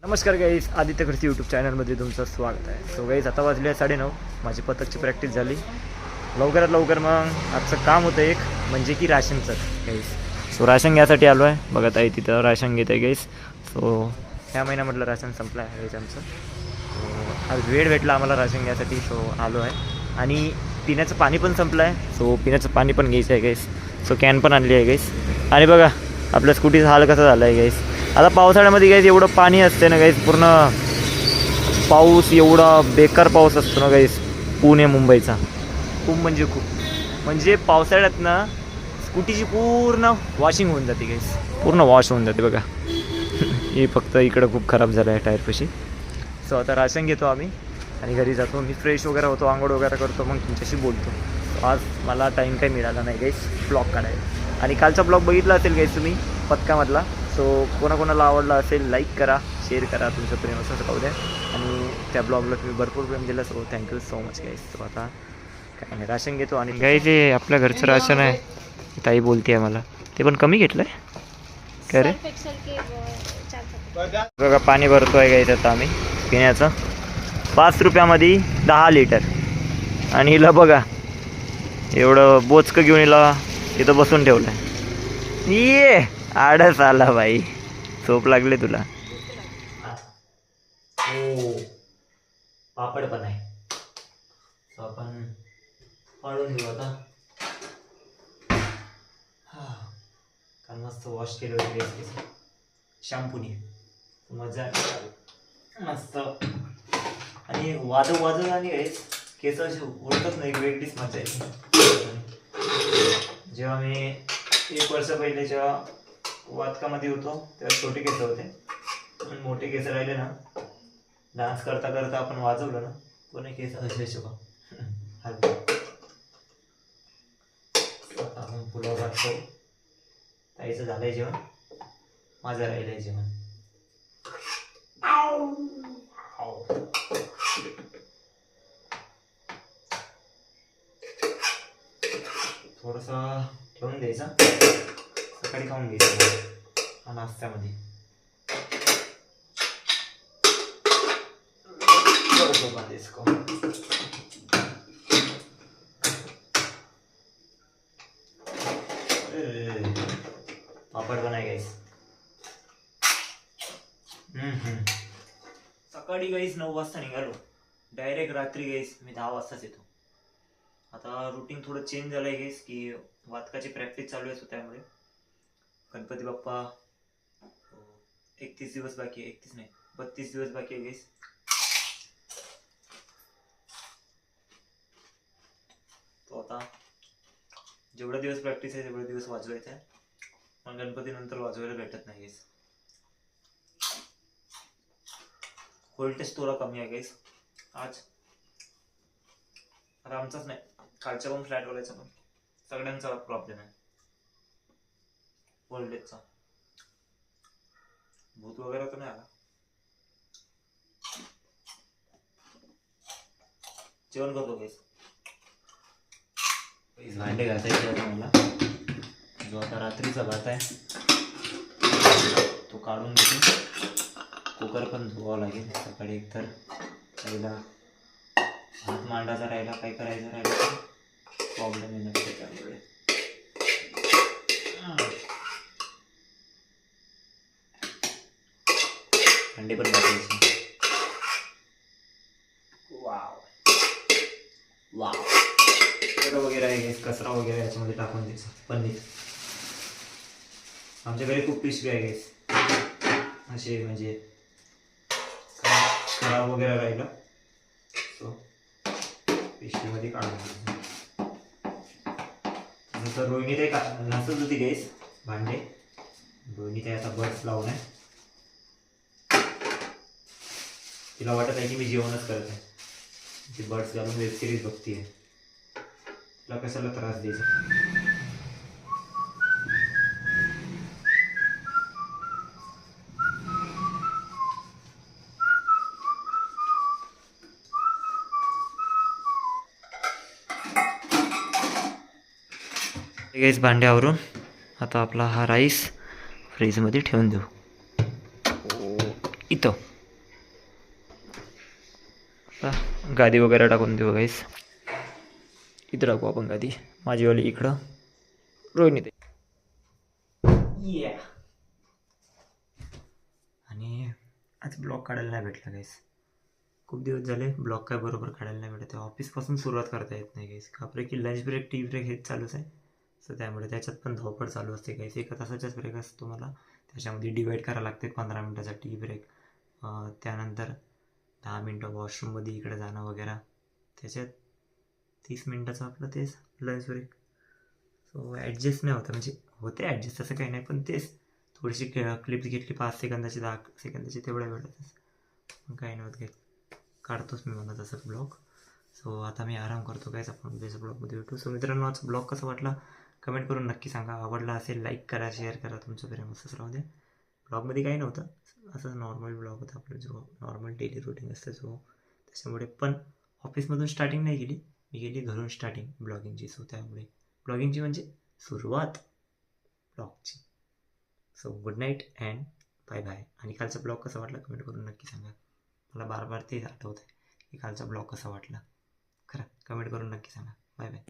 नमस्कार guys, Aditya Khadse YouTube चॅनलमध्ये तुमचं स्वागत आहे. सो गाईज आता वाजले 9:30. माझी पथकची प्रॅक्टिस झाली. लवकरात लवकर मग आजचं काम होतं एक, म्हणजे की राशनचं गाईज. सो राशन घ्यायसाठी आलो आहे. बघत आहे तिथं राशन घेत आहे गाईज. सो ह्या महिन्यामधलं राशन संपलं आहे गाईज आमचं. सो आज वेळ भेटला आम्हाला राशन घ्यायसाठी, सो आलो आहे. आणि पिण्याचं पाणी पण संपलं आहे. सो पिण्याचं पाणी पण घ्यायचं आहे गाईज. सो कॅन पण आणली आहे गाईज. आणि बघा आपल्या स्कूटीचा हाल कसा झाला आहे गाईज. आता पावसाळ्यामध्ये गाईज एवढं पाणी असते ना गाईज, पूर्ण पाऊस एवढा बेकार पाऊस असतो ना गाईज पुणे मुंबईचा. खूप म्हणजे खूप, म्हणजे पावसाळ्यात ना स्कूटीची पूर्ण वॉशिंग होऊन जाते गाईज, पूर्ण वॉश होऊन जाते बघा. हे फक्त इकडं खूप खराब झालं आहे टायरपाशी. सो आता राशन घेतो आम्ही आणि घरी जातो. मी फ्रेश वगैरे होतो, आंघोळ वगैरे करतो, मग तुमच्याशी बोलतो. सो आज मला टाईम काही मिळाला नाही गाईज ब्लॉग काढायला. आणि कालचा ब्लॉग बघितला असेल गाईज तुम्ही पथकामधला. सो कोणाकोणाला आवडला असेल लाईक करा, शेअर करा, तुमचं प्रेम असं पाहू द्या. आणि त्या ब्लॉगला तुम्ही भरपूर प्रेम दिलं. So thank you so much guys. So आता काय नाही, राशन घेतो. आणि गाईज जे आपल्या घरचं राशन आहे, ताई बोलते आहे मला, ते पण कमी घेतलं आहे काय रे. बघा पाणी भरतो आहे गाईज आता आम्ही पिण्याचं, 5 रुपयामध्ये 10 लिटर. आणि हिला बघा एवढं बोचकं घेऊन हिला तिथं बसून ठेवलं आहे. ये आडस आला बाई, झोप लागले तुला. हो पापड पण आहे, आपण पाडून घेऊ आता. काल मस्त वॉश केलं वगैरे शॅम्पूने, मजा मस्त. आणि वाजव आणि केस असे उडतच नाही, वेगळीच मजा येते. जेव्हा मी 1 वर्ष पहिले जेव्हा वादकामध्ये होतो तेव्हा छोटे केस होते, पण मोठे केस राहिले ना, डान्स करता करता आपण वाजवलं ना, कोणी केस असे शोभा. आपण पुलाव घालतो. ताईचं झालंय जेवण, माझं राहिलंय जेवण. थोडंसं ठेवून द्यायचं, सकाळी खाऊन घ्यायचं नाश्त्यामध्ये. पापड बनाय गाईस. सकाळी गाईस 9 वाजता निघालो, डायरेक्ट रात्री गाईस मी 10 वाजताच येतो. आता रुटीन थोडं चेंज झालं आहे गाईस, की वादकाची प्रॅक्टिस चालू आहे. त्यामुळे गणपती बाप्पा 31 दिवस बाकी आहे, 31 नाही 32 दिवस बाकी आहे गाईस. तो आता जेवढा दिवस प्रॅक्टिस आहे तेवढे दिवस वाजवायचं आहे, पण गणपती नंतर वाजवायला भेटत नाही गाईस. व्होल्टेज थोडा कमी आहे गाईस आज. आता आमचाच नाही, खालच्या पण फ्लॅट वाल्याचा पण सगळ्यांचा प्रॉब्लेम आहे व्होल्टेजचा. भूत वगैरे तर नाही आला. जेवण करतो गाईस. भांडे घासायचे आता मला. जो आता रात्रीचा भात आहे तो काढून घेतो. कुकर पण धुवावं लागेल सकाळी. एकतर पहिला भात मांडायचा राहिला, काय करायचं राहिलं प्रॉब्लेम येणार त्याच्यामुळे. अंडे पण घालायचे. वाव वाव वगैरे आहे, कचरा वगैरे याच्यामध्ये टाकून द्यायचं. पनीर आमच्या घरी खूप पिशवी आहे गॅस असे, म्हणजे खराब वगैरे राहिलं सो पिशवीमध्ये काढून द्यायचं. नंतर रोहिणी ते घासत होती गॅस भांडे. रोहिणी ते आता बर्ड्स लावून आहे. तिला वाटत आहे की मी जेवणच करत आहे, ती बर्ड्स घालून वेब सिरीज बघती आहे. तिला कशाला त्रास द्यायचा. गाईस भांड्यावरून आता आपला हा राईस फ्रीजमध्ये ठेवून देऊ इथं. गादी वगैरे टाकून देऊ गाईस. इथं टाकू आपण गादी. माझीवाली इकडं, रोहिणी ते आणि आज ब्लॉग काढायला नाही भेटला गाईस. खूप दिवस झाले ब्लॉग काय बरोबर काढायला नाही भेटत. ऑफिसपासून सुरुवात करता येत नाही गाईस. का ब्रेक की लंच ब्रेक, टी ब्रेक हेच चालूच आहे. सो त्यामुळे त्याच्यात पण धावपळ चालू असते गाईस. 1 तासाचाच ब्रेक असतो मला. त्याच्यामध्ये डिवाईड करायला लागते. 15 मिनटाचा टी ब्रेक, त्यानंतर 10 मिनटं वॉशरूममध्ये इकडे जाणं वगैरे. त्याच्यात 30 मिनटाचं आपलं तेच लंच ब्रेक. सो ॲडजस्ट नाही होतं, म्हणजे होते ॲडजस्ट, तसं काही नाही. पण तेच थोडीशी क्लिप्स घेतली 5 सेकंदाची, 10 सेकंदाची, तेवढ्या वेळातच. पण काही नाही होत काही. काढतोच मी मला तसंच ब्लॉग. सो आता मी आराम करतो कायच. आपण उद्याच्या ब्लॉगमध्ये भेटू. सो मित्रांनो, आजचा ब्लॉग कसा वाटला कमेंट करून नक्की सांगा. आवडला असेल लाईक करा, शेअर करा. तुमचं प्रेम असंच राहू द्या. ब्लॉगमध्ये काही नव्हतं, असं नॉर्मल ब्लॉग होता आपलं, जो नॉर्मल डेली रुटीन असतं जो. त्याच्यामुळे पण ऑफिसमधून स्टार्टिंग नाही केली मी, केली घरून स्टार्टिंग ब्लॉगिंगची. सो त्यामुळे ब्लॉगिंगची म्हणजे सुरुवात ब्लॉगची. So good night and bye bye. आणि कालचा ब्लॉग कसा वाटला कमेंट करून नक्की सांगा. मला बार बार तेच आठवत आहे की कालचा ब्लॉग कसा वाटला. खरं कमेंट करून नक्की सांगा. Bye bye.